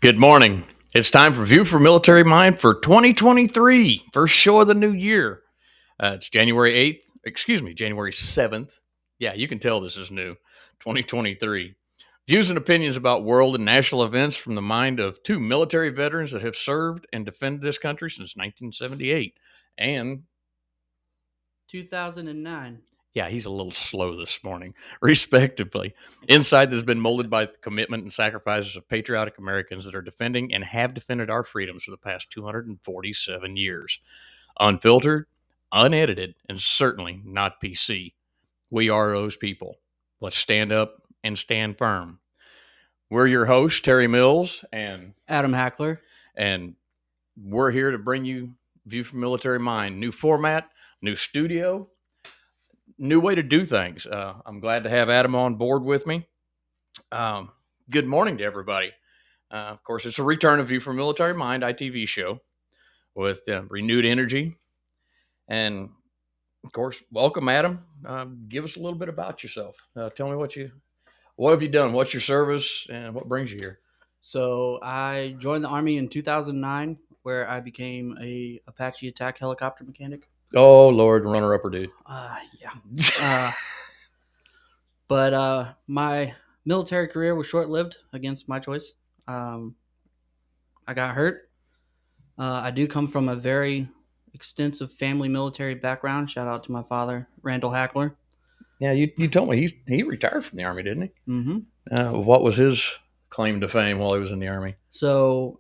Good morning. It's time for View for Military Mind for 2023, first show of the new year. It's January 8th, January 7th. Yeah, you can tell this is new, 2023. Views and opinions about world and national events from the mind of two military veterans that have served and defended this country since 1978. And 2009. yeah, he's a little slow this morning, respectively. Insight that has been molded by the commitment and sacrifices of patriotic Americans that are defending and have defended our freedoms for the past 247 years. Unfiltered, unedited, and certainly not PC. We are those people. Let's stand up and stand firm. We're your hosts, Terry Mills, Adam Hackler. and we're here to bring you View from Military Mind. New format, new studio, new way to do things. I'm glad to have Adam on board with me. Good morning to everybody. Of course, it's a return of View from Military Mind ITV show with renewed energy. And of course, welcome, Adam. Give us a little bit about yourself. Tell me what have you done? What's your service and what brings you here? So I joined the Army in 2009, where I became a Apache attack helicopter mechanic. Oh, Lord, runner-upper dude. Yeah. But my military career was short-lived against my choice. I got hurt. I do come from a very extensive family military background. Shout out to my father, Randall Hackler. Yeah, you told me he retired from the Army, didn't he? Mm-hmm. What was his claim to fame while he was in the Army? So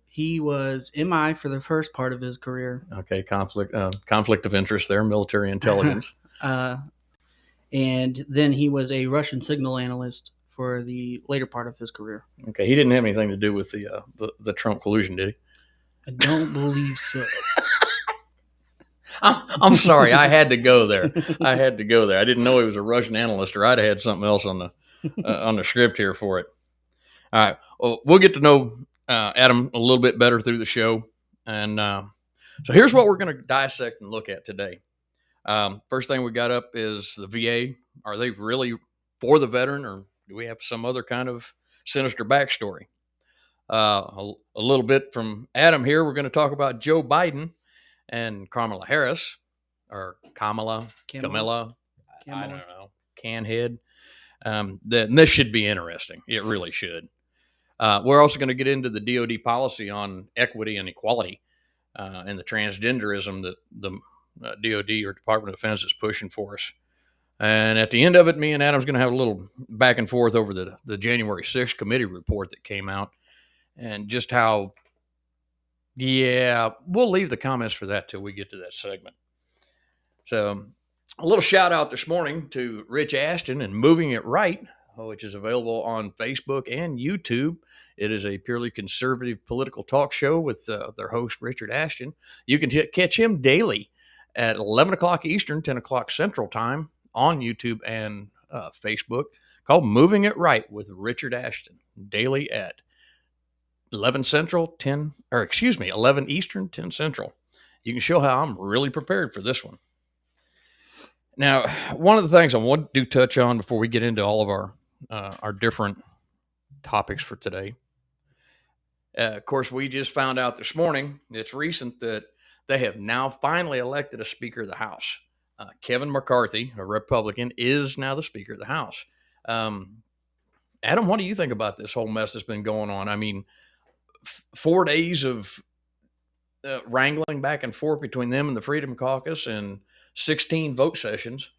he was MI for the first part of his career. Okay, conflict of interest there, military intelligence. And then he was a Russian signal analyst for the later part of his career. Okay, he didn't have anything to do with the Trump collusion, did he? I don't believe so. I'm sorry, I had to go there. I didn't know he was a Russian analyst, or I'd have had something else on the script here for it. All right, well, we'll get to know Adam a little bit better through the show, and so here's what we're going to dissect and look at today. First thing we got up is the VA. Are they really for the veteran, or do we have some other kind of sinister backstory? A little bit from Adam here. We're going to talk about Joe Biden and Kamala Harris, or Kamala. I don't know. Canhead. Then this should be interesting. It really should. We're also going to get into the DoD policy on equity and equality and the transgenderism that the DoD or Department of Defense is pushing for us. And at the end of it, me and Adam's going to have a little back and forth over the January 6th committee report that came out and just how, yeah, we'll leave the comments for that till we get to that segment. So a little shout out this morning to Rich Ashton and Moving It Right, which is available on Facebook and YouTube. It is a purely conservative political talk show with their host, Richard Ashton. You can catch him daily at 11 o'clock Eastern, 10 o'clock Central Time on YouTube and Facebook, called Moving It Right with Richard Ashton, daily at 11 Eastern, 10 Central. You can show how I'm really prepared for this one. Now, one of the things I want to touch on before we get into all of our different topics for today. Of course, we just found out this morning, it's recent, that they have now finally elected a Speaker of the House. Kevin McCarthy, a Republican, is now the Speaker of the House. Adam, what do you think about this whole mess that's been going on? I mean, 4 days of wrangling back and forth between them and the Freedom Caucus and 16 vote sessions.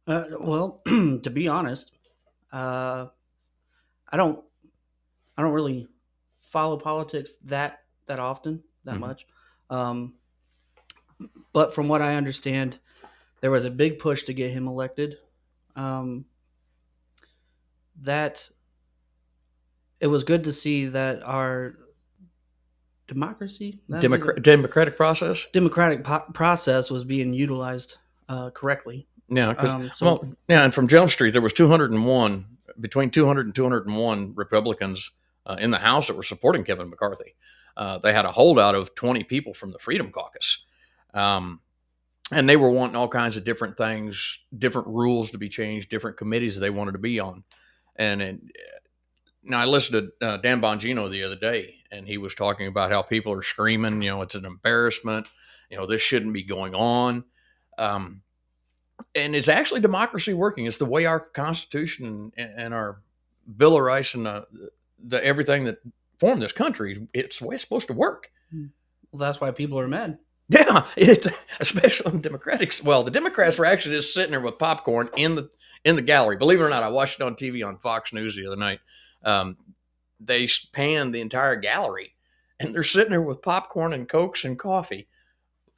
Well, to be honest, I don't really follow politics that often, that much. But from what I understand, there was a big push to get him elected. That it was good to see that our democratic process was being utilized correctly. Yeah, and from Jump Street, there was 201, between 200 and 201 Republicans in the House that were supporting Kevin McCarthy. They had a holdout of 20 people from the Freedom Caucus. And they were wanting all kinds of different things, different rules to be changed, different committees they wanted to be on. And Now I listened to Dan Bongino the other day, and he was talking about how people are screaming, it's an embarrassment. This shouldn't be going on. Um, and it's actually democracy working. It's the way our Constitution and our Bill of Rights and the everything that formed this country. It's the way it's supposed to work. Well, that's why people are mad. Yeah, it's especially the Democrats. Well, the Democrats were actually just sitting there with popcorn in the gallery. Believe it or not, I watched it on TV on Fox News the other night. They panned the entire gallery, and they're sitting there with popcorn and cokes and coffee,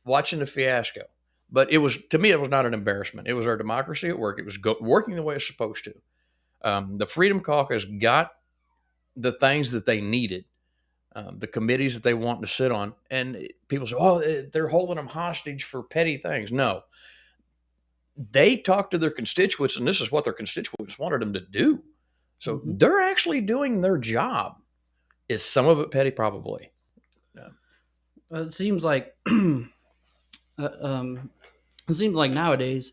watching the fiasco. But to me, it was not an embarrassment. It was our democracy at work. It was working the way it's supposed to. The Freedom Caucus got the things that they needed, the committees that they want to sit on. And people say, oh, they're holding them hostage for petty things. No, they talked to their constituents, and this is what their constituents wanted them to do. So they're actually doing their job. Is some of it petty? Probably. It seems like nowadays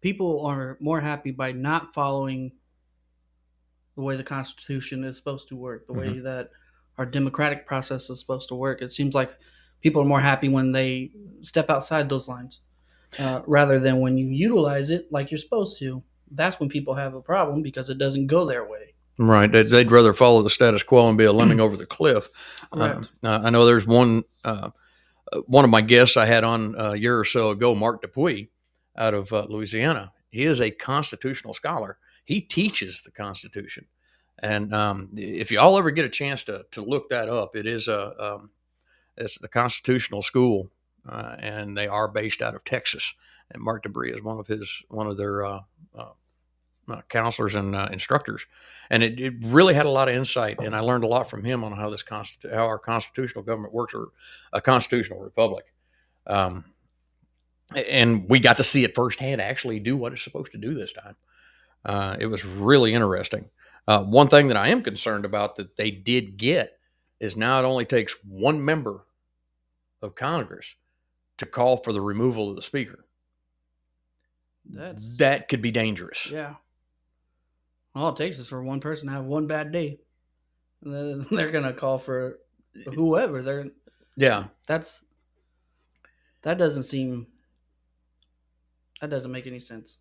people are more happy by not following the way the Constitution is supposed to work, the way that our democratic process is supposed to work. It seems like people are more happy when they step outside those lines, rather than when you utilize it like you're supposed to. That's when people have a problem because it doesn't go their way. Right. They'd rather follow the status quo and be a lemming over the cliff. I know there's one of my guests I had on a year or so ago, Mark Dupuy, out of Louisiana. He is a constitutional scholar. He teaches the Constitution. And if you all ever get a chance to look that up, it's the Constitutional School, and they are based out of Texas. And Mark Dupuy is one of their counselors and instructors, and it really had a lot of insight. And I learned a lot from him on how how our constitutional government works, or a constitutional republic. And we got to see it firsthand actually do what it's supposed to do this time. It was really interesting. One thing that I am concerned about that they did get is now it only takes one member of Congress to call for the removal of the speaker. That could be dangerous. Yeah. All it takes is for one person to have one bad day, and then they're gonna call for whoever. That doesn't make any sense.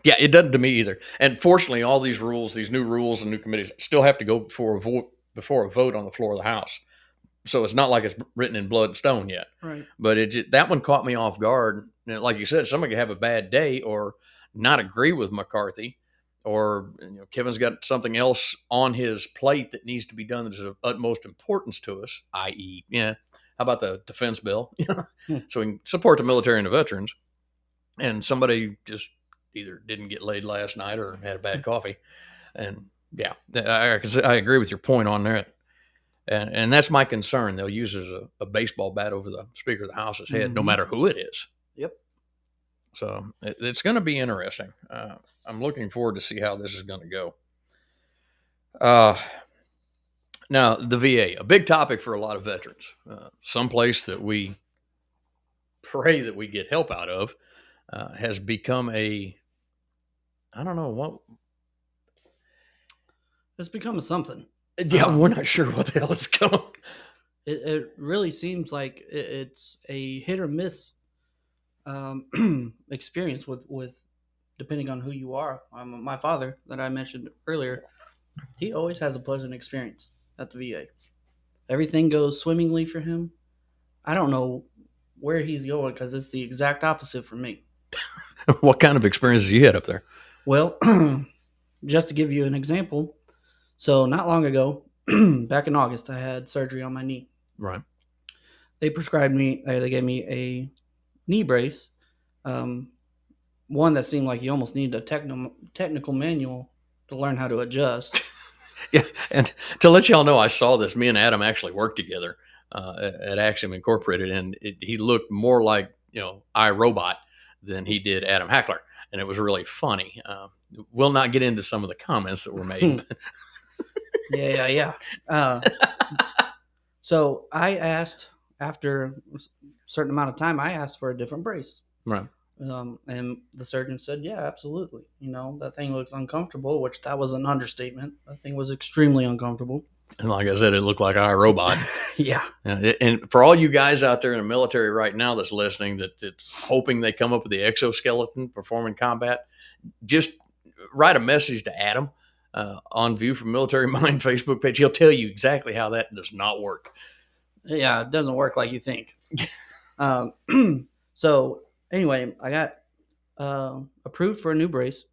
Yeah, it doesn't to me either. And fortunately, all these new rules and new committees still have to go before a vote on the floor of the House. So it's not like it's written in blood and stone yet. Right. But that one caught me off guard. Like you said, somebody could have a bad day or not agree with McCarthy, or Kevin's got something else on his plate that needs to be done that is of utmost importance to us, i.e., how about the defense bill? So we can support the military and the veterans. And somebody just either didn't get laid last night or had a bad coffee. And I agree with your point on that. And that's my concern. They'll use a baseball bat over the Speaker of the House's head, no matter who it is. Yep. So it's going to be interesting. I'm looking forward to see how this is going to go. Now, the VA, a big topic for a lot of veterans. Someplace that we pray that we get help out of, has become I don't know what. It's become something. Yeah, we're not sure what the hell it's going. It really seems like it's a hit or miss experience with depending on who you are. My father that I mentioned earlier, he always has a pleasant experience at the VA. Everything goes swimmingly for him. I don't know where he's going because it's the exact opposite for me. What kind of experiences you had up there? Well, just to give you an example, so not long ago, back in August, I had surgery on my knee. Right. They gave me a knee brace, one that seemed like you almost needed a technical manual to learn how to adjust. Yeah, and to let y'all know, I saw this. Me and Adam actually worked together at Axiom Incorporated, and he looked more like iRobot than he did Adam Hackler, and it was really funny. We'll not get into some of the comments that were made. Yeah. So I asked, after a certain amount of time, I asked for a different brace. Right. And the surgeon said, yeah, absolutely. That thing looks uncomfortable, which that was an understatement. That thing was extremely uncomfortable. And like I said, it looked like a robot. Yeah. And for all you guys out there in the military right now that's listening, that's hoping they come up with the exoskeleton performing combat, just write a message to Adam on View from Military Mind Facebook page. He'll tell you exactly how that does not work. Yeah, it doesn't work like you think. um, so anyway, I got approved for a new brace.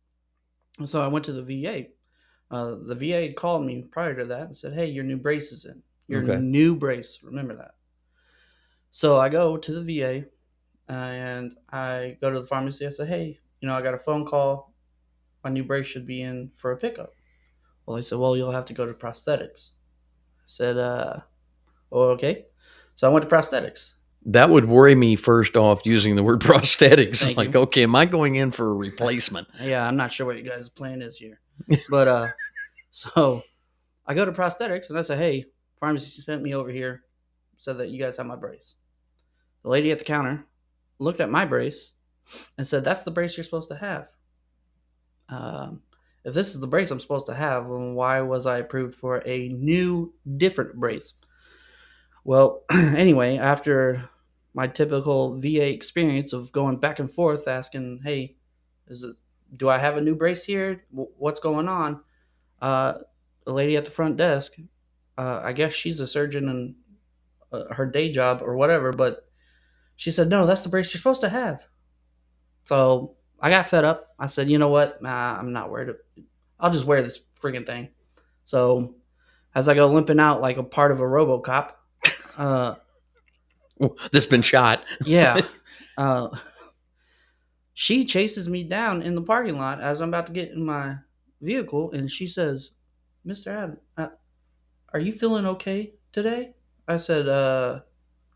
So I went to the VA. The VA had called me prior to that and said, hey, your new brace is in. Your Okay. new brace. Remember that. So I go to the VA and I go to the pharmacy. I said, hey, I got a phone call. My new brace should be in for a pickup. Well, they said, well, you'll have to go to prosthetics. I said, oh, okay. So I went to prosthetics. That would worry me first off using the word prosthetics. Thank Like, you. okay, am I going in for a replacement? Yeah, I'm not sure what you guys' plan is here. But so I go to prosthetics and I say, hey, pharmacy sent me over here, said that you guys have my brace. The lady at the counter looked at my brace and said, that's the brace you're supposed to have. If this is the brace I'm supposed to have, then why was I approved for a new, different brace? Well, anyway, after my typical VA experience of going back and forth asking, hey, do I have a new brace here? What's going on? The lady at the front desk, I guess she's a surgeon in her day job or whatever, but she said, no, that's the brace you're supposed to have. So I got fed up. I said, you know what? Nah, I'm not worried. I'll just wear this friggin' thing. So as I go limping out like a part of a RoboCop, uh, That's been shot. yeah, uh, she chases me down in the parking lot as I'm about to get in my vehicle, and she says, "Mr. Adam, are you feeling okay today?" I said, "That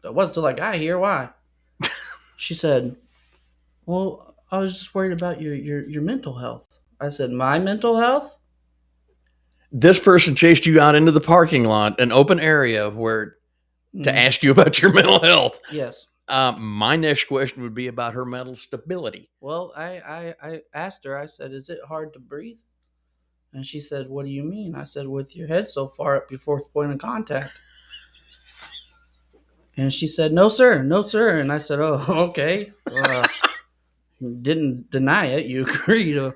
wasn't till I got here. Why?" She said, "Well, I was just worried about your mental health." I said, "My mental health?" This person chased you out into the parking lot, an open area where to ask you about your mental health. Yes. My next question would be about her mental stability. Well, I asked her, I said, is it hard to breathe? And she said, what do you mean? I said, with your head so far up your fourth point of contact. And she said, no, sir, no, sir. And I said, oh, okay. Didn't deny it. You agreed.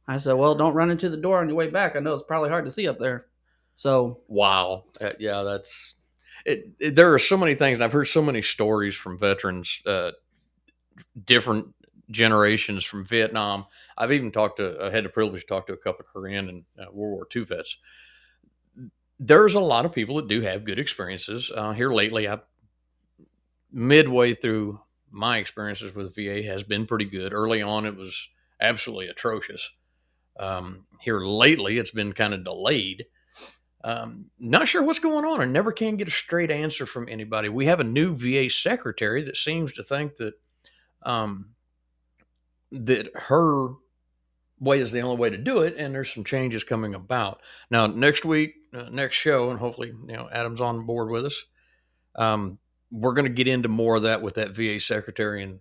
I said, well, don't run into the door on your way back. I know it's probably hard to see up there. So, wow. Yeah, that's it. There are so many things. And I've heard so many stories from veterans, different generations from Vietnam. I've even I had the privilege to talk to a couple of Korean and World War II vets. There's a lot of people that do have good experiences. Here lately, midway through my experiences with VA has been pretty good. Early on, it was absolutely atrocious. Here lately, it's been kind of delayed. Not sure what's going on. I never can get a straight answer from anybody. We have a new VA secretary that seems to think um, that her way is the only way to do it, and there's some changes coming about. Now, next week, next show, and hopefully, Adam's on board with us. We're going to get into more of that with that VA secretary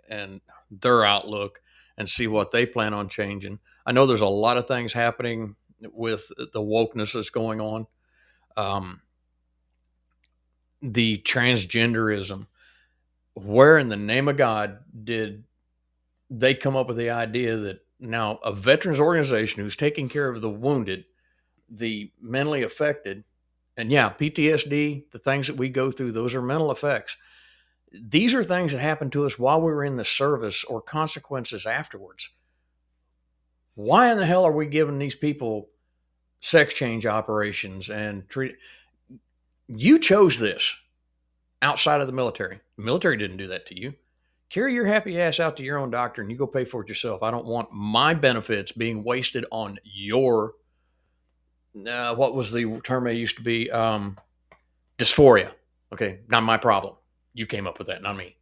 and their outlook and see what they plan on changing. I know there's a lot of things happening with the wokeness that's going on. The transgenderism. Where in the name of God did they come up with the idea that now a veterans organization who's taking care of the wounded, the mentally affected, and yeah, PTSD, the things that we go through, those are mental effects. These are things that happen to us while we were in the service or consequences afterwards. Why in the hell are we giving these people sex change operations and treat? You chose this outside of the military. The military didn't do that to you. Carry your happy ass out to your own doctor and you go pay for it yourself. I don't want my benefits being wasted on your, what was the term they used to be? Dysphoria. Okay, not my problem. You came up with that, not me.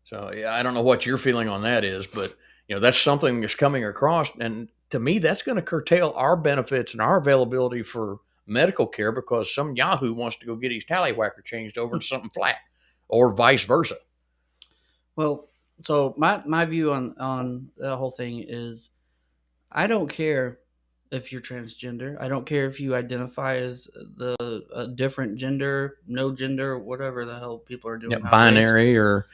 So yeah, I don't know what your feeling on that is, but that's something that's coming across, and to me, that's going to curtail our benefits and our availability for medical care because some Yahoo wants to go get his tallywhacker changed over to something flat, or vice versa. well, So my view on the whole thing is, I don't care if you're transgender. I don't care if you identify as a different gender, no gender, whatever the hell people are Yeah, doing nowadays. binary, or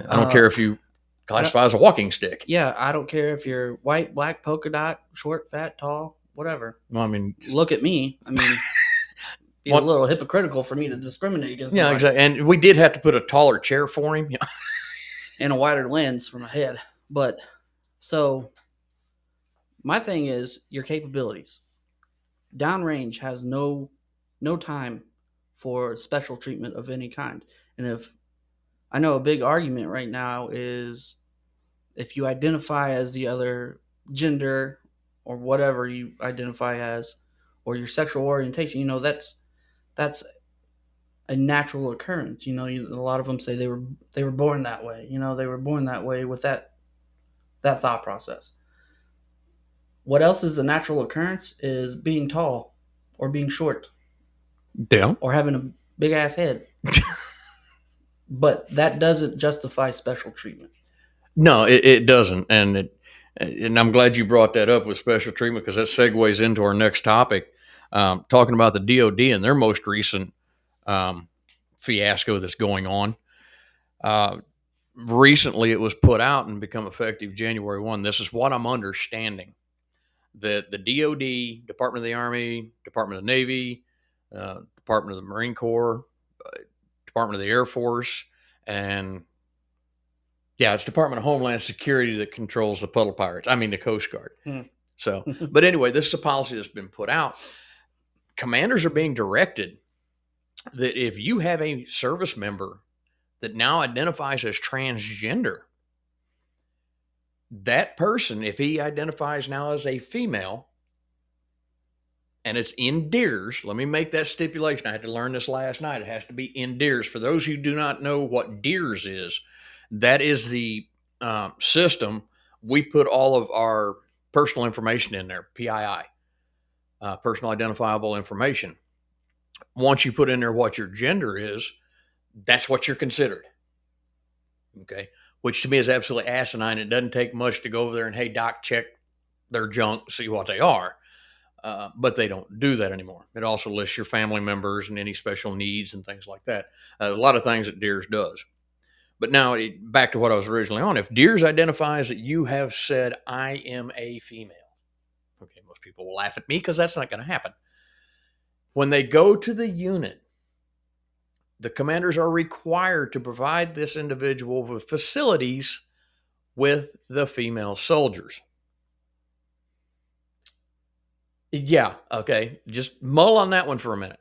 I don't care Uh, if you I don't. classify as a walking stick. Yeah, I don't care if you're white, black, polka dot, short, fat, tall, whatever. Well, I mean, just Look at me. I mean, be a one. little hypocritical for me to discriminate against Yeah, somebody exactly. And we did have to put a taller chair for him. Yeah. and a wider lens for my head. But so my thing is your capabilities. Downrange has no time for special treatment of any kind. And if I know a big argument right now is if you identify as the other gender or whatever you identify as or your sexual orientation, that's a natural occurrence. A lot of them say they were born that way. They were born that way with that thought process. What else is a natural occurrence is being tall or being short Yeah. or having a big ass head. But that doesn't justify special treatment. No, it doesn't, and I'm glad you brought that up with special treatment because that segues into our next topic, talking about the DoD and their most recent um, fiasco that's going on. Uh, Recently, it was put out and become effective January 1. This is what I'm understanding, that the DoD, Department of the Army, Department of the Navy, Department of the Marine Corps, Department of the Air Force, and yeah, it's Department of Homeland Security that controls the puddle pirates. I mean, the Coast Guard. So, but anyway, this is a policy that's been put out. Commanders are being directed that if you have a service member that now identifies as transgender, that person, if he identifies now as a female and it's in DEERS, let me make that stipulation. I had to learn this last night. It has to be in DEERS. For those who do not know what DEERS is, that is the system. We put all of our personal information in there, PII, personal identifiable information. Once you put in there what your gender is, that's what you're considered. Okay. Which to me is absolutely asinine. It doesn't take much to go over there and, hey, doc, check their junk, see what they are. But they don't do that anymore. It also lists your family members and any special needs and things like that. A lot of things that DEERS does. But now, back to what I was originally on. If DEERS identifies that you have said, I am a female, okay, most people will laugh at me because that's not going to happen. When they go to the unit, the commanders are required to provide this individual with facilities with the female soldiers. Yeah, okay. Just mull on that one for a minute.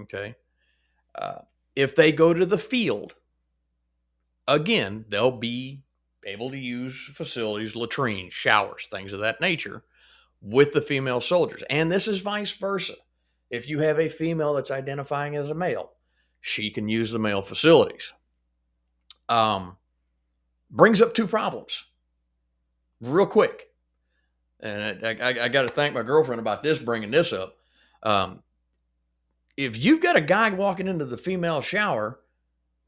Okay. If they go to the field, again, they'll be able to use facilities, latrines, showers, things of that nature with the female soldiers. And this is vice versa. If you have a female that's identifying as a male, she can use the male facilities. Brings up two problems real quick. And I got to thank my girlfriend about this, bringing this up. If you've got a guy walking into the female shower,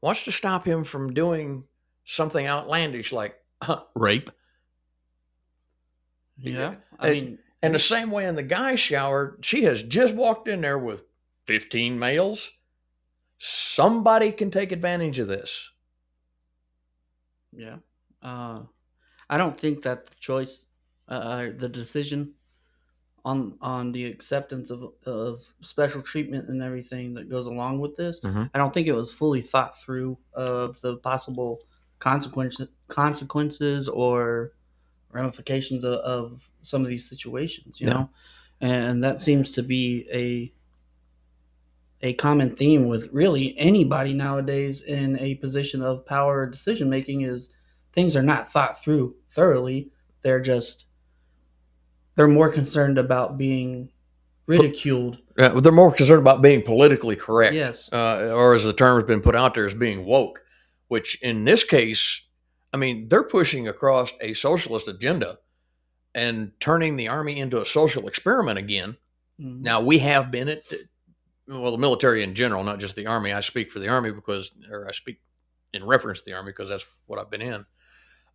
wants to stop him from doing something outlandish like rape. Yeah. I mean, and the same way in the guy's shower, she has just walked in there with 15 males. Somebody can take advantage of this. yeah. I don't think that the choice, the decision on the acceptance of special treatment and everything that goes along with this, I don't think it was fully thought through of the possible consequences or ramifications of some of these situations, and that seems to be a common theme with really anybody nowadays in a position of power or decision making is things are not thought through thoroughly. They're more concerned about being ridiculed. They're more concerned about being politically correct. Yes. Or as the term has been put out there, as being woke, which in this case, I mean, they're pushing across a socialist agenda and turning the Army into a social experiment again. Mm-hmm. Now, we have been the military in general, not just the Army. I speak for the Army I speak in reference to the Army because that's what I've been in.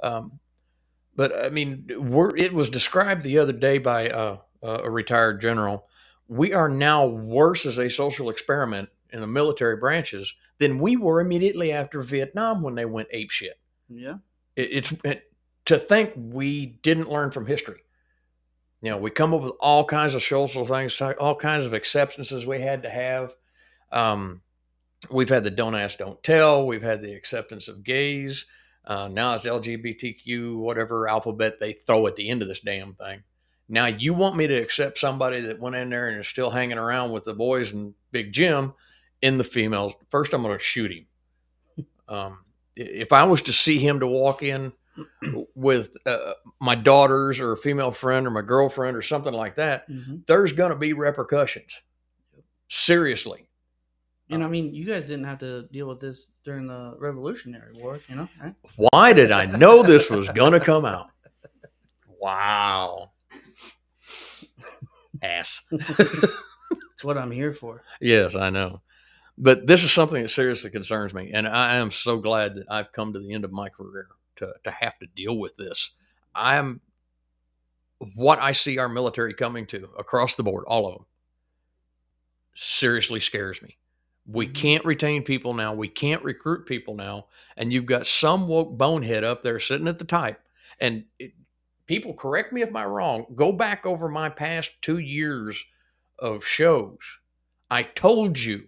But I mean, it was described the other day by a retired general. We are now worse as a social experiment in the military branches than we were immediately after Vietnam when they went ape shit. Yeah. To think we didn't learn from history. We come up with all kinds of social things, all kinds of acceptances we had to have. Um, we've had the don't ask, don't tell. We've had the acceptance of gays. Now it's LGBTQ, whatever alphabet they throw at the end of this damn thing. Now you want me to accept somebody that went in there and is still hanging around with the boys and Big Jim in the females. First, I'm going to shoot him. If I was to see him to walk in with my daughters or a female friend or my girlfriend or something like that, there's going to be repercussions. Seriously. And I mean, you guys didn't have to deal with this during the Revolutionary War, right? Why did I know this was going to come out? Wow. Ass. That's what I'm here for. Yes, I know. But this is something that seriously concerns me. And I am so glad that I've come to the end of my career to have to deal with this. What I see our military coming to across the board, all of them, seriously scares me. We can't retain people now. We can't recruit people now. And you've got some woke bonehead up there sitting at the type. And people, correct me if I'm wrong, go back over my past 2 years of shows. I told you,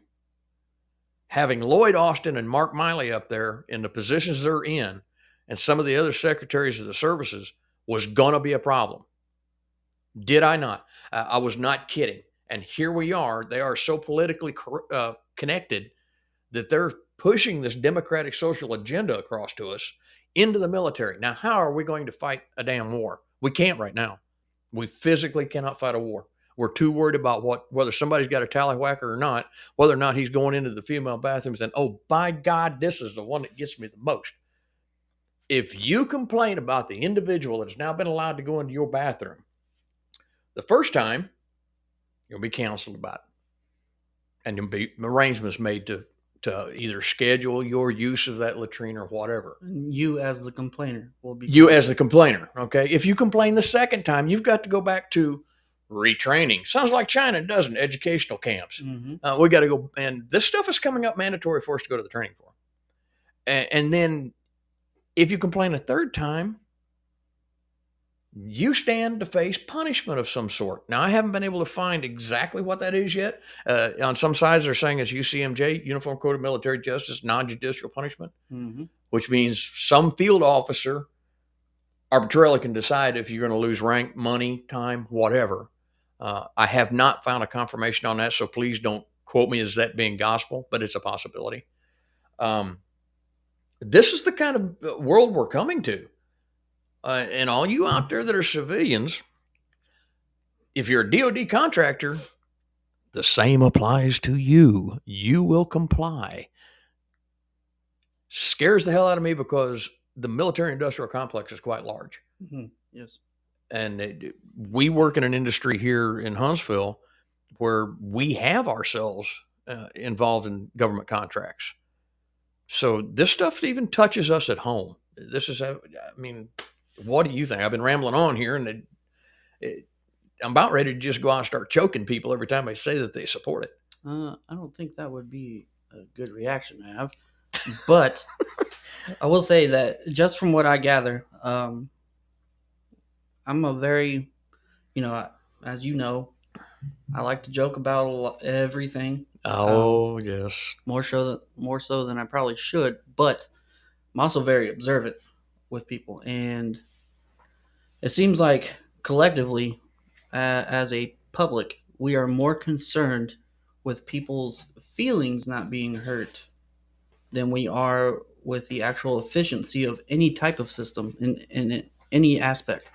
having Lloyd Austin and Mark Miley up there in the positions they're in, and some of the other secretaries of the services, was going to be a problem. Did I not? I was not kidding. And here we are. They are so politically connected that they're pushing this democratic social agenda across to us into the military. Now, how are we going to fight a damn war? We can't right now. We physically cannot fight a war. We're too worried about whether somebody's got a tallywhacker or not, whether or not he's going into the female bathrooms. And oh, by God, this is the one that gets me the most. If you complain about the individual that has now been allowed to go into your bathroom, the first time, you'll be counseled about it. And there'll be arrangements made to either schedule your use of that latrine or whatever. You as the complainer will be. You as the complainer, okay? If you complain the second time, you've got to go back to retraining. Sounds like China, doesn't it? Educational camps. We got to go. And this stuff is coming up mandatory for us to go to the training for. And then if you complain a third time, you stand to face punishment of some sort. Now, I haven't been able to find exactly what that is yet. On some sides, they're saying it's UCMJ, Uniform Code of Military Justice, non-judicial punishment, which means some field officer arbitrarily can decide if you're going to lose rank, money, time, whatever. I have not found a confirmation on that, so please don't quote me as that being gospel, but it's a possibility. This is the kind of world we're coming to. And all you out there that are civilians, if you're a DOD contractor, the same applies to you. You will comply. Scares the hell out of me because the military industrial complex is quite large. Yes. And we work in an industry here in Huntsville where we have ourselves involved in government contracts. So this stuff even touches us at home. What do you think? I've been rambling on here, and I'm about ready to just go out and start choking people every time I say that they support it. I don't think that would be a good reaction to have. But I will say that just from what I gather, I'm a very, as you know, I like to joke about everything. Oh, yes. More so than I probably should. But I'm also very observant with people. And it seems like collectively, as a public, we are more concerned with people's feelings not being hurt than we are with the actual efficiency of any type of system in any aspect.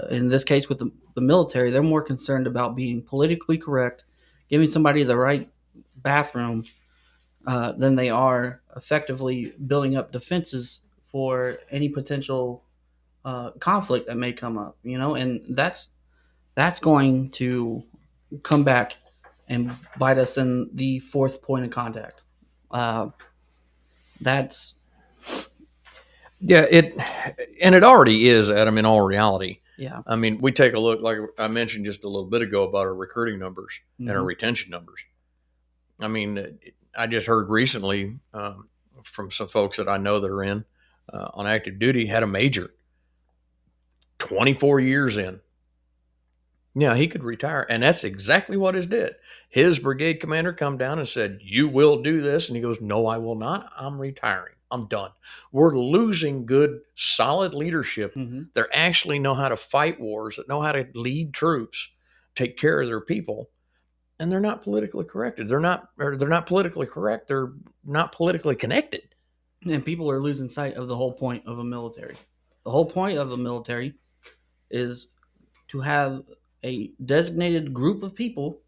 In this case, with the military, they're more concerned about being politically correct, giving somebody the right bathroom, than they are effectively building up defenses for any potential conflict that may come up. And that's going to come back and bite us in the fourth point of contact. That's Yeah, it already is, Adam, in all reality. Yeah. I mean, we take a look, like I mentioned just a little bit ago about our recruiting numbers and our Mm-hmm. retention numbers. I mean, I just heard recently from some folks that I know that are in on active duty had a major 24 years in. Yeah, he could retire, and that's exactly what his did. His brigade commander come down and said, "You will do this," and he goes, "No, I will not. I'm retiring. I'm done." We're losing good, solid leadership Mm-hmm. that actually know how to fight wars, that know how to lead troops, take care of their people, and they're not politically corrected. They're not politically correct. They're not politically connected. And people are losing sight of the whole point of a military. The whole point of a military is to have a designated group of people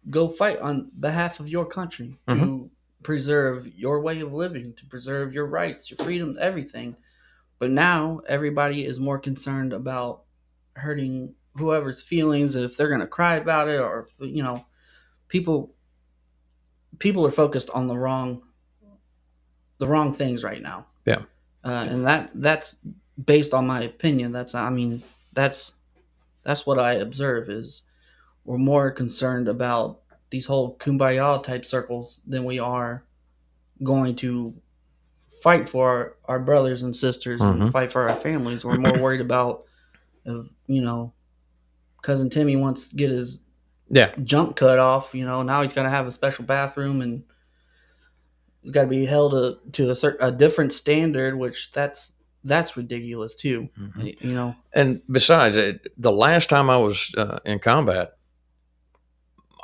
go fight on behalf of your country Mm-hmm. to preserve your way of living, to preserve your rights, your freedoms, everything. But now everybody is more concerned about hurting whoever's feelings, and if they're going to cry about it, or people people are focused on the wrong things right now. Yeah. And that's based on my opinion. That's that's what I observe is we're more concerned about these whole kumbaya type circles than we are going to fight for our brothers and sisters and Mm-hmm. fight for our families. We're more worried about, cousin Timmy wants to get his Yeah. junk cut off. Now he's got to have a special bathroom and he's got to be held to a different standard, which that's ridiculous too. Mm-hmm. You know. And besides, the last time I was in combat,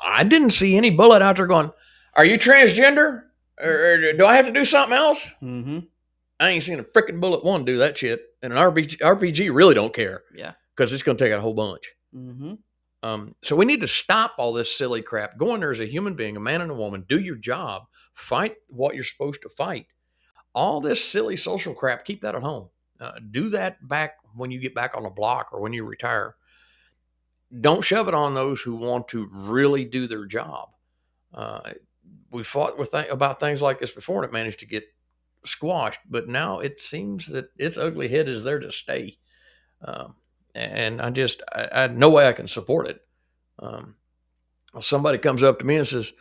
I didn't see any bullet out there going, "Are you transgender? Or do I have to do something else?" Mm-hmm. I ain't seen a freaking bullet one do that shit. And an RPG really don't care Yeah. because it's going to take out a whole bunch. Mm-hmm. So we need to stop all this silly crap. Go in there as a human being, a man and a woman, do your job, fight what you're supposed to fight. All this silly social crap, keep that at home. Do that back when you get back on the block or when you retire. Don't shove it on those who want to really do their job. Uh, we fought about things like this before, and it managed to get squashed. But now it seems that its ugly head is there to stay, um, and I no way I can support it. Um, Somebody comes up to me and says,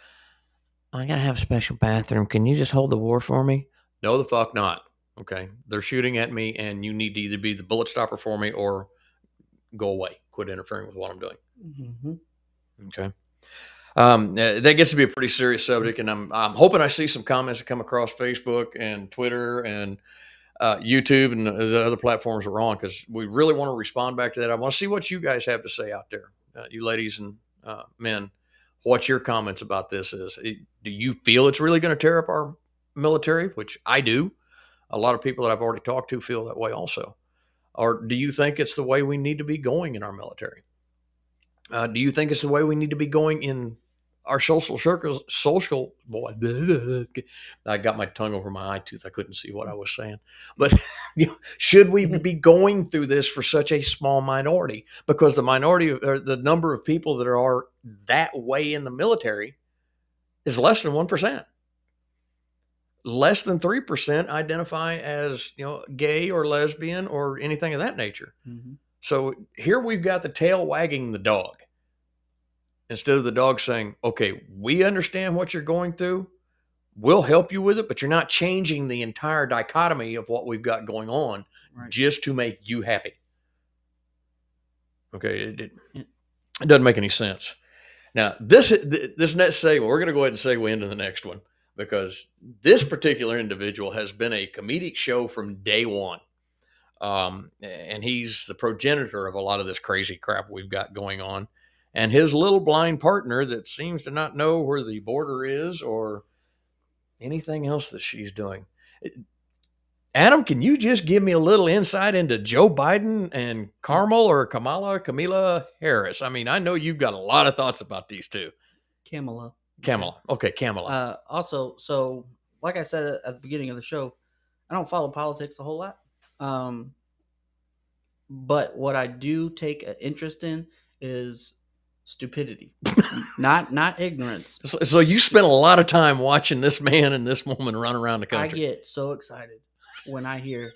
"I gotta have a special bathroom. Can you just hold the war for me?" No, the fuck not. Okay, they're shooting at me, and you need to either be the bullet stopper for me or go away. Quit interfering with what I'm doing. Mm-hmm. Okay. That gets to be a pretty serious subject, and I'm hoping I see some comments that come across Facebook and Twitter and YouTube and the other platforms we're on, because we really want to respond back to that. I want to see what you guys have to say out there, you ladies and men. What your comments about this is? Do you feel it's really going to tear up our military? Which I do. A lot of people that I've already talked to feel that way also. Or do you think it's the way we need to be going in our military? Do you think it's the way we need to be going in our social circles? Social boy, I got my tongue over my eye tooth. I couldn't see what I was saying. But should we be going through this for such a small minority? Because the minority or the number of people that are that way in the military is less than 1%. Less than 3% identify as gay or lesbian or anything of that nature. Mm-hmm. So here we've got the tail wagging the dog instead of the dog saying, "Okay, we understand what you're going through. We'll help you with it, but you're not changing the entire dichotomy of what we've got going on just to make you happy." Okay, it doesn't make any sense. Now, this next segue, we're going to go ahead and segue into the next one, because this particular individual has been a comedic show from day one. And he's the progenitor of a lot of this crazy crap we've got going on. And his little blind partner that seems to not know where the border is or anything else that she's doing. Adam, can you just give me a little insight into Joe Biden and Kamala Harris? I mean, I know you've got a lot of thoughts about these two. Kamala. Okay, Kamala. Also, so like I said at the beginning of the show, I don't follow politics a whole lot. But what I do take an interest in is stupidity, not ignorance. So you spent a lot of time watching this man and this woman run around the country. I get so excited. when I hear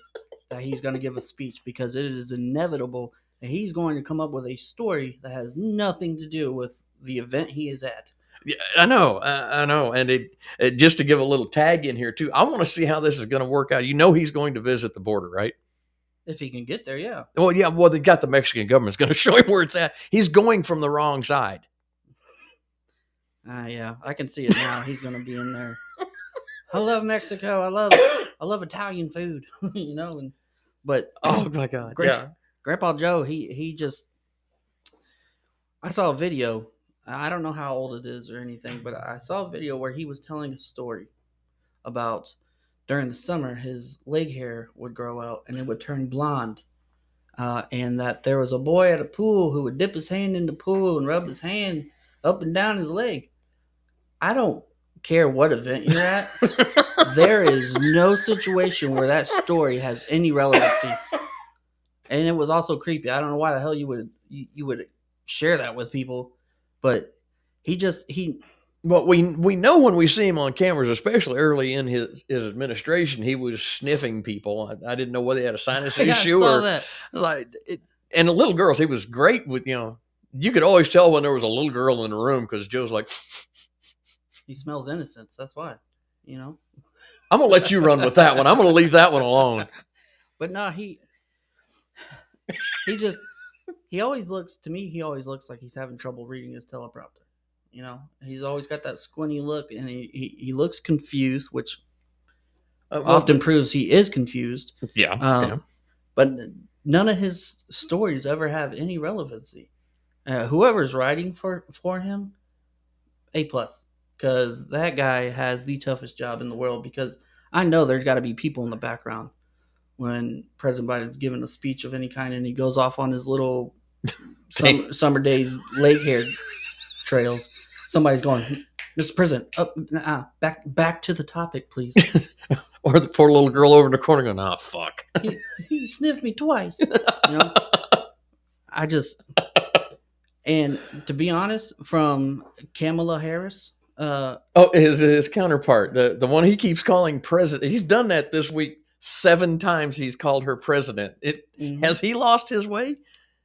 that he's going to give a speech, because it is inevitable that he's going to come up with a story that has nothing to do with the event he is at. Yeah, I know, I know, and just to give a little tag in here too. I want to see how this is going to work out. You know, he's going to visit the border, right? If he can get there, yeah. Well, yeah. Well, they got the Mexican government's going to show him where it's at. He's going from the wrong side. Yeah, I can see it now. He's going to be in there. I love Mexico. I love Italian food, but Oh my God, yeah. Grandpa Joe, he just, I saw a video. I don't know how old it is or anything, but I saw a video where he was telling a story about during the summer his leg hair would grow out and it would turn blonde. And that there was a boy at a pool who would dip his hand in the pool and rub his hand up and down his leg. I don't care what event you're at. There is no situation where that story has any relevancy. And it was also creepy. I don't know why the hell you would share that with people, but he. But we know when we see him on cameras, especially early in his administration, he was sniffing people. I didn't know whether he had a sinus issue saw or that. like. And the little girls, he was great with. You could always tell when there was a little girl in the room because Joe's like, He smells innocence. That's why, I'm gonna let you run with that one. I'm gonna leave that one alone. But no, he just he always looks to me. He always looks like he's having trouble reading his teleprompter. He's always got that squinty look, and he looks confused, which often proves he is confused. Yeah. But none of his stories ever have any relevancy. Whoever's writing for him, A+, because that guy has the toughest job in the world. Because I know there's got to be people in the background when President Biden's giving a speech of any kind, and he goes off on his little summer days leg hair trails. Somebody's going, Mr. President, back to the topic, please. Or the poor little girl over in the corner going, "Oh fuck, he sniffed me twice." And to be honest, from Kamala Harris. His counterpart, the one he keeps calling president. He's done that this week 7 times. He's called her president. Has he lost his way?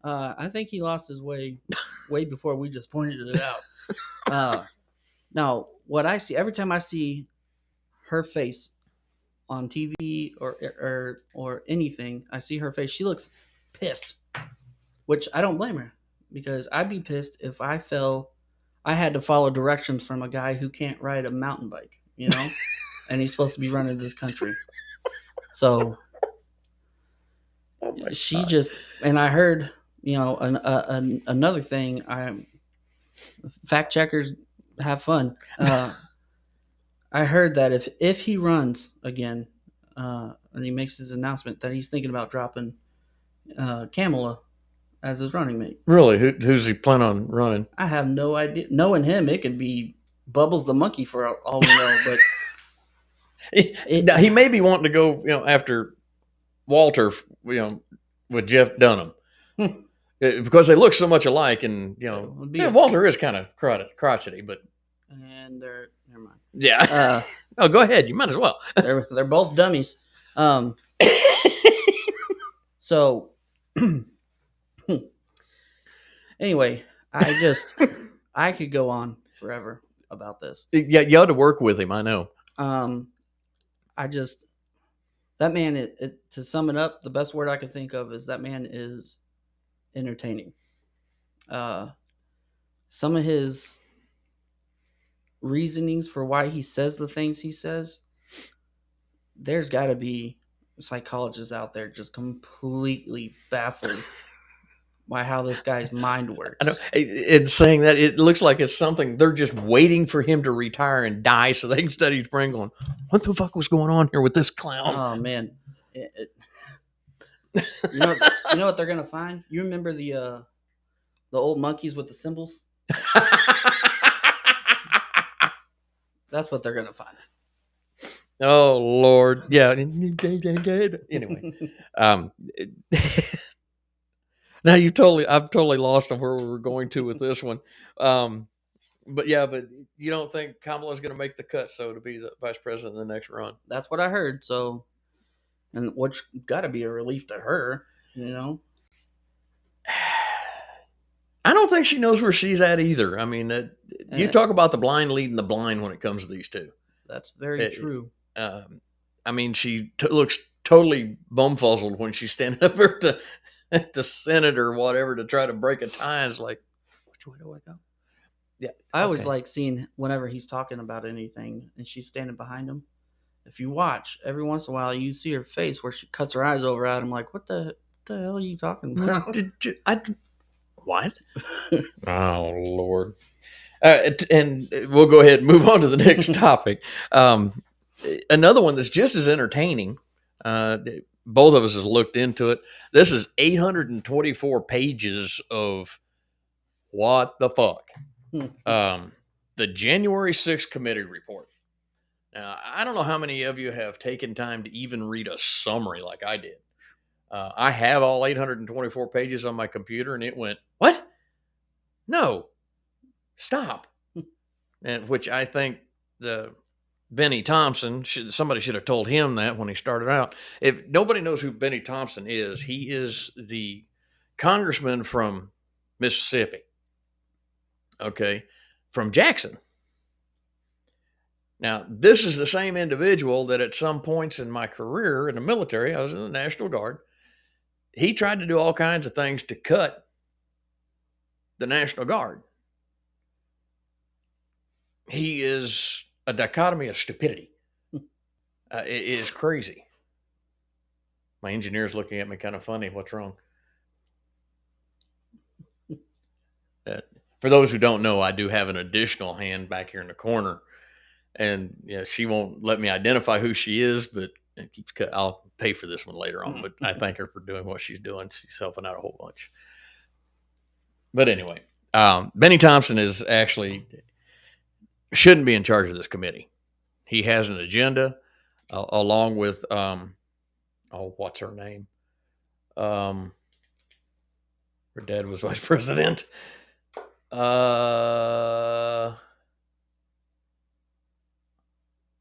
I think he lost his way before we just pointed it out. Now, what I see every time I see her face on TV or anything, I see her face. She looks pissed, which I don't blame her, because I'd be pissed if I had to follow directions from a guy who can't ride a mountain bike, and he's supposed to be running this country. So she just, and I heard, another thing. Fact checkers have fun. I heard that if he runs again, and he makes his announcement, that he's thinking about dropping Kamala as his running mate. Really? Who's he plan on running? I have no idea. Knowing him, it could be Bubbles the monkey for all we know. But he may be wanting to go, after Walter, with Jeff Dunham, because they look so much alike, and Walter is kind of crotchety, but never mind. Yeah. Go ahead. You might as well. They're both dummies. So anyway, I could go on forever about this. Yeah, you ought to work with him. I know. That man, to sum it up, the best word I can think of is that man is entertaining. Some of his reasonings for why he says the things he says, there's got to be psychologists out there just completely baffled by how this guy's mind works. I know. It's saying that it looks like it's something they're just waiting for him to retire and die so they can study his brain, going, "What the fuck was going on here with this clown?" Oh man, you know what they're gonna find? You remember the old monkeys with the cymbals? That's what they're gonna find. Oh Lord, yeah. Anyway, now I've totally lost on where we were going to with this one. But you don't think Kamala's going to make the cut, so to be the vice president in the next run? That's what I heard. So and which got to be a relief to her, you know. I don't think she knows where she's at either. I mean, you And talk about the blind leading the blind when it comes to these two. that's very It, true. I mean, she looks totally bumfuzzled when she's standing up there at the Senate or whatever to try to break a tie. It's like, which way do I go? Yeah, I always okay. like seeing whenever he's talking about anything and she's standing behind him. If you watch, every once in a while you see her face where she cuts her eyes over at him, like, what the hell are you talking about? What? Oh Lord! And we'll go ahead and move on to the next topic. Another one that's just as entertaining. Uh, Both of us has looked into it. This is 824 pages of what the fuck. The January 6th committee report. Now, I don't know how many of you have taken time to even read a summary like I did. I have all 824 pages on my computer, and it went, what? No, stop. And which I think the Benny Thompson somebody should have told him that when he started out. If nobody knows who Benny Thompson is, he is the congressman from Mississippi. Okay, from Jackson. Now, this is the same individual that at some points in my career in the military, I was in the National Guard. He tried to do all kinds of things to cut the National Guard. He is a dichotomy of stupidity. It is crazy. My engineer's looking at me kind of funny. What's wrong? For those who don't know, I do have an additional hand back here in the corner, and yeah, she won't let me identify who she is, but it keeps I'll pay for this one later on. But I thank her for doing what she's doing. She's helping out a whole bunch. But anyway, Benny Thompson is actually shouldn't be in charge of this committee. He has an agenda, along with what's her name? Her dad was vice president. Oh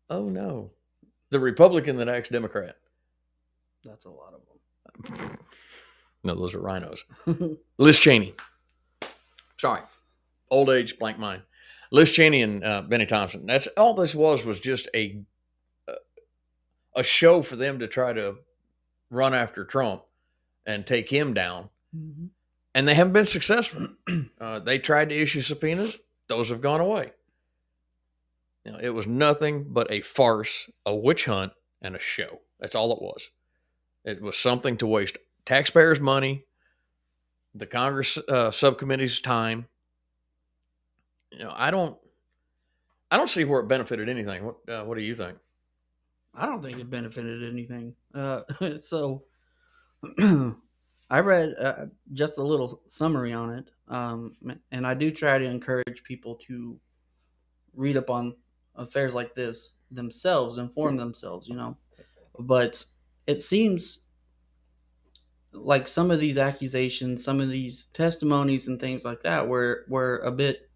no, the Republican that acts Democrat. That's a lot of them. No, those are rhinos. Liz Cheney. Sorry, old age, blank mind. Liz Cheney and Benny Thompson. That's all this was just a show for them to try to run after Trump and take him down. Mm-hmm. And they haven't been successful. They tried to issue subpoenas. Those have gone away. You know, it was nothing but a farce, a witch hunt, and a show. That's all it was. It was something to waste taxpayers' money, the Congress subcommittee's time. You know, I don't see where it benefited anything. What do you think? I don't think it benefited anything. So I read just a little summary on it, and I do try to encourage people to read up on affairs like this themselves, inform themselves, you know. But it seems like some of these accusations, some of these testimonies and things like that were a bit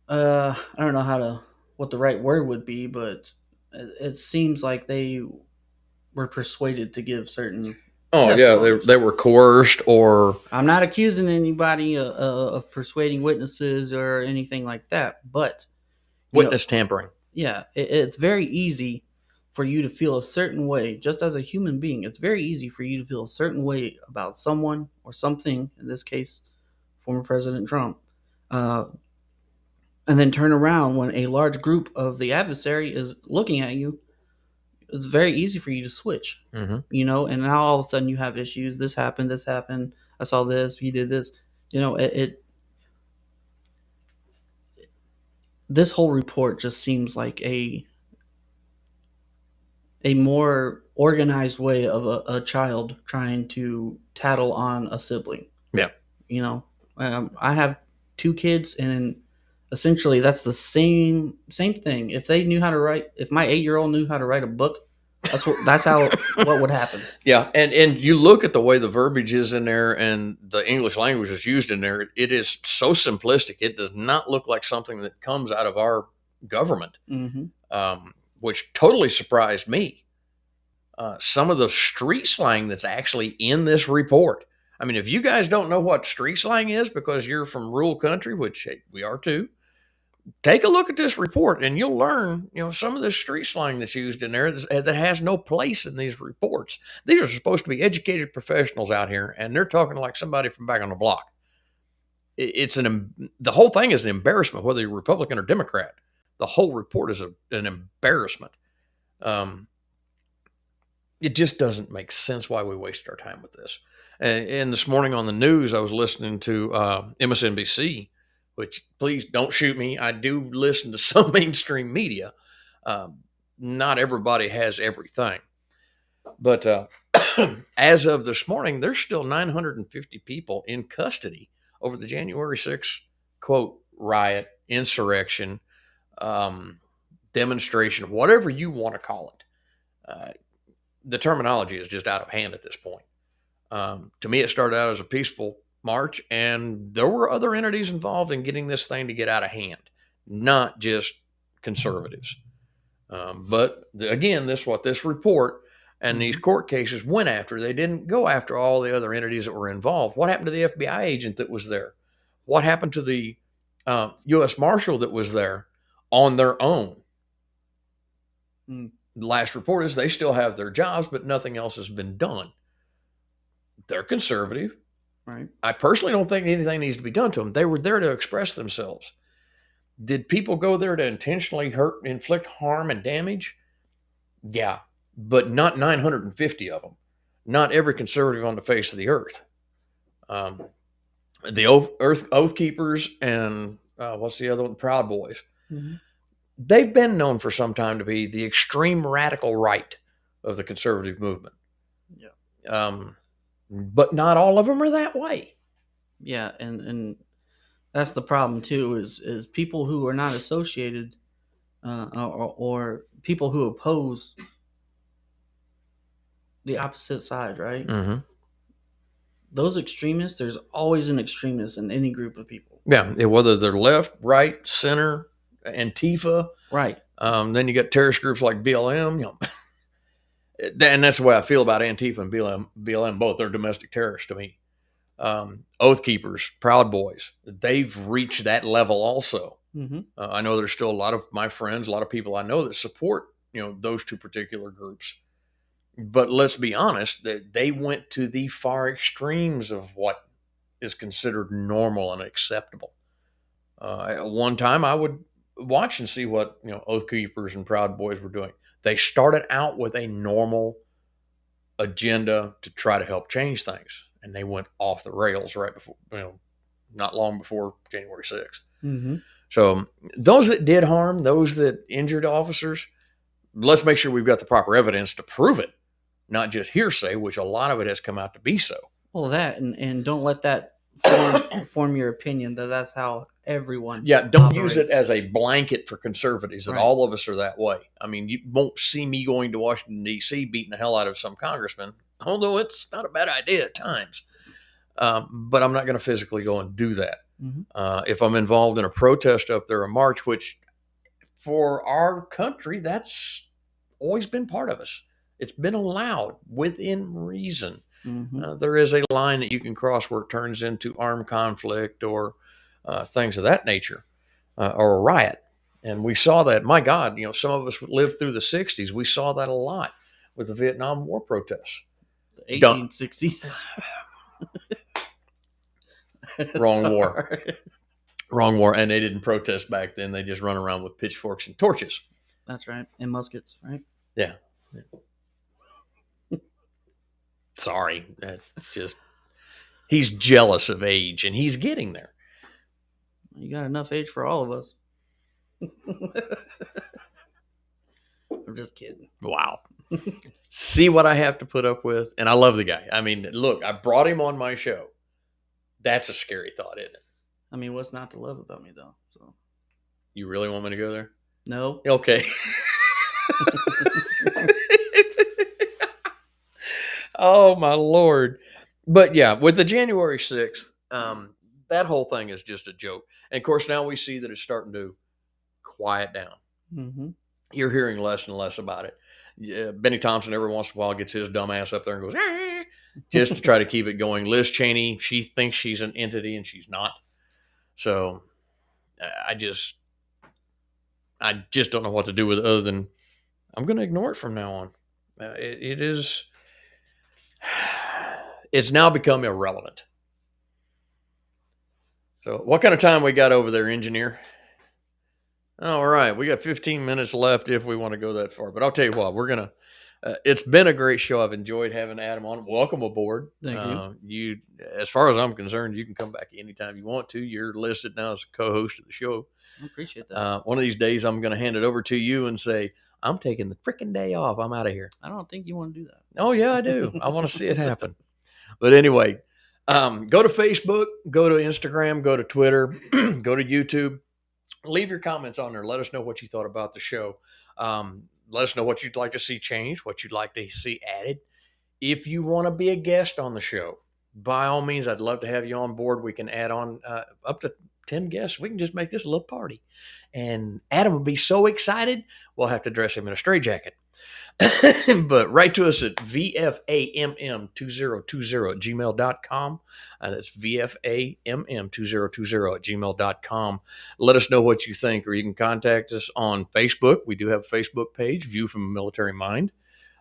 I don't know what the right word would be, but it seems like they were persuaded to give certain. Oh yeah, they were coerced, or I'm not accusing anybody of persuading witnesses or anything like that, but witness tampering. Yeah, it's very easy for you to feel a certain way, just as a human being. It's very easy for you to feel a certain way about someone or something. In this case, former President Trump, and then turn around when a large group of the adversary is looking at you. It's very easy for you to switch, you know, and now all of a sudden you have issues. This happened. I saw this. He did this. You know, this whole report just seems like a more organized way of a child trying to tattle on a sibling. Yeah. You know, I have 2 kids, and essentially that's the same thing. If they knew how to write, if my 8-year-old knew how to write a book, that's how what would happen. Yeah, and you look at the way the verbiage is in there and the English language is used in there. It is so simplistic. It does not look like something that comes out of our government, which totally surprised me. some of the street slang that's actually in this report. I mean, if you guys don't know what street slang is because you're from rural country, which hey, we are too, take a look at this report and you'll learn, some of the street slang that's used in there that has no place in these reports. These are supposed to be educated professionals out here, and they're talking like somebody from back on the block. The whole thing is an embarrassment, whether you're Republican or Democrat. The whole report is an embarrassment. It just doesn't make sense why we wasted our time with this. And this morning on the news, I was listening to MSNBC, which please don't shoot me. I do listen to some mainstream media. Not everybody has everything. But as of this morning, there's still 950 people in custody over the January 6th, quote, riot, insurrection, demonstration, whatever you want to call it. The terminology is just out of hand at this point. To me, it started out as a peaceful march, and there were other entities involved in getting this thing to get out of hand, not just conservatives. But again, what this report and these court cases went after. They didn't go after all the other entities that were involved. What happened to the FBI agent that was there? What happened to the U.S. Marshal that was there on their own? The last report is they still have their jobs, but nothing else has been done. They're conservative. Right. I personally don't think anything needs to be done to them. They were there to express themselves. Did people go there to intentionally hurt, inflict harm and damage? Yeah, but not 950 of them. Not every conservative on the face of the earth. The Oath Keepers and what's the other one? Proud Boys. Mm-hmm. They've been known for some time to be the extreme radical right of the conservative movement. Yeah. But not all of them are that way. Yeah, and that's the problem too. Is people who are not associated, or people who oppose the opposite side, right? Mm-hmm. Those extremists. There's always an extremist in any group of people. Yeah, whether they're left, right, center, Antifa, right. Then you got terrorist groups like BLM. And that's the way I feel about Antifa and BLM both. They're domestic terrorists to me. Oath Keepers, Proud Boys, they've reached that level also. Mm-hmm. I know there's still a lot of my friends, a lot of people I know that support, those two particular groups. But let's be honest, that they went to the far extremes of what is considered normal and acceptable. At one time, I would watch and see what Oath Keepers and Proud Boys were doing. They started out with a normal agenda to try to help change things, and they went off the rails right before, not long before January 6th. Mm-hmm. So those that did harm, those that injured officers, let's make sure we've got the proper evidence to prove it, not just hearsay, which a lot of it has come out to be so. Well, that and don't let that form your opinion that that's how everyone. Yeah, don't operates. Use it as a blanket for conservatives that right. All of us are that way. I mean, you won't see me going to Washington, D.C. beating the hell out of some congressman, although it's not a bad idea at times. But I'm not going to physically go and do that. Mm-hmm. If I'm involved in a protest up there, a march, which for our country, that's always been part of us. It's been allowed within reason. Mm-hmm. There is a line that you can cross where it turns into armed conflict or things of that nature, or a riot. And we saw that, my God, some of us lived through the 60s. We saw that a lot with the Vietnam War protests. The 1860s. Wrong war. Wrong war. And they didn't protest back then. They just run around with pitchforks and torches. That's right. And muskets, right? Yeah. Sorry. It's just, he's jealous of age, and he's getting there. You got enough age for all of us. I'm just kidding. Wow. See what I have to put up with? And I love the guy. I mean, look, I brought him on my show. That's a scary thought, isn't it? I mean, what's not to love about me, though? So, you really want me to go there? No. Okay. Oh, my Lord. But yeah, with the January 6th, that whole thing is just a joke. And of course, now we see that it's starting to quiet down. Mm-hmm. You're hearing less and less about it. Yeah, Benny Thompson every once in a while gets his dumb ass up there and goes, "Ah," just to try to keep it going. Liz Cheney, she thinks she's an entity and she's not. So I just, I just don't know what to do with it other than I'm going to ignore it from now on. It is, it's now become irrelevant. So, what kind of time we got over there, engineer? All right, we got 15 minutes left if we want to go that far. But I'll tell you what, we're gonna. It's been a great show. I've enjoyed having Adam on. Welcome aboard. Thank you. You, as far as I'm concerned, you can come back anytime you want to. You're listed now as a co-host of the show. I appreciate that. One of these days, I'm going to hand it over to you and say, "I'm taking the freaking day off. I'm out of here." I don't think you want to do that. Oh yeah, I do. I want to see it happen. But anyway, go to Facebook, go to Instagram, go to Twitter, go to YouTube. Leave your comments on there. Let us know what you thought about the show. Let us know what you'd like to see changed, what you'd like to see added. If you want to be a guest on the show, by all means, I'd love to have you on board. We can add on up to 10 guests. We can just make this a little party. And Adam would be so excited, we'll have to dress him in a straitjacket. But write to us at vfamm2020 at gmail.com. That's vfamm2020 at gmail.com. Let us know what you think, or you can contact us on Facebook. We do have a Facebook page, View from a Military Mind.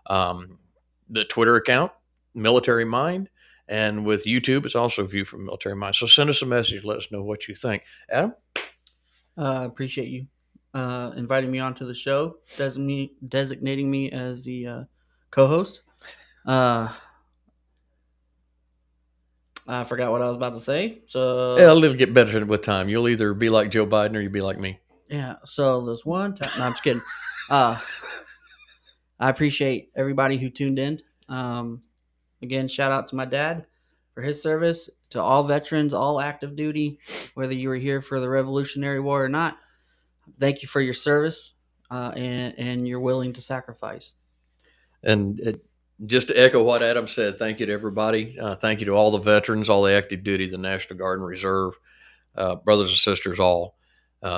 The Twitter account, Military Mind. And with YouTube, it's also View from a Military Mind. So send us a message. Let us know what you think. Adam? I appreciate you inviting me onto the show, designating me as the co-host. I forgot what I was about to say. So Yeah, it'll get better with time. You'll either be like Joe Biden or you'll be like me. yeah. So there's one time. No, I'm just kidding. I appreciate everybody who tuned in. Again, shout out to my dad for his service, to all veterans, all active duty, whether you were here for the Revolutionary War or not. Thank you for your service and you're willing to sacrifice. And just to echo what Adam said, thank you to everybody. Thank you to all the veterans, all the active duty, the National Guard and Reserve, brothers and sisters, all.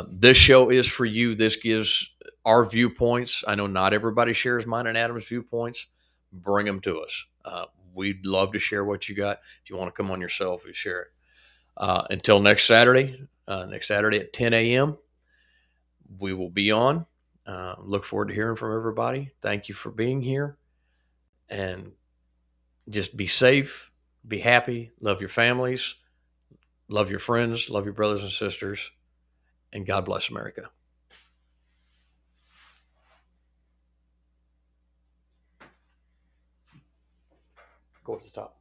This show is for you. This gives our viewpoints. I know not everybody shares mine and Adam's viewpoints. Bring them to us. We'd love to share what you got. If you want to come on yourself, you share it. Until next Saturday at 10 a.m., we will be on. Look forward to hearing from everybody. Thank you for being here. And just be safe, be happy, love your families, love your friends, love your brothers and sisters, and God bless America. Go to the top.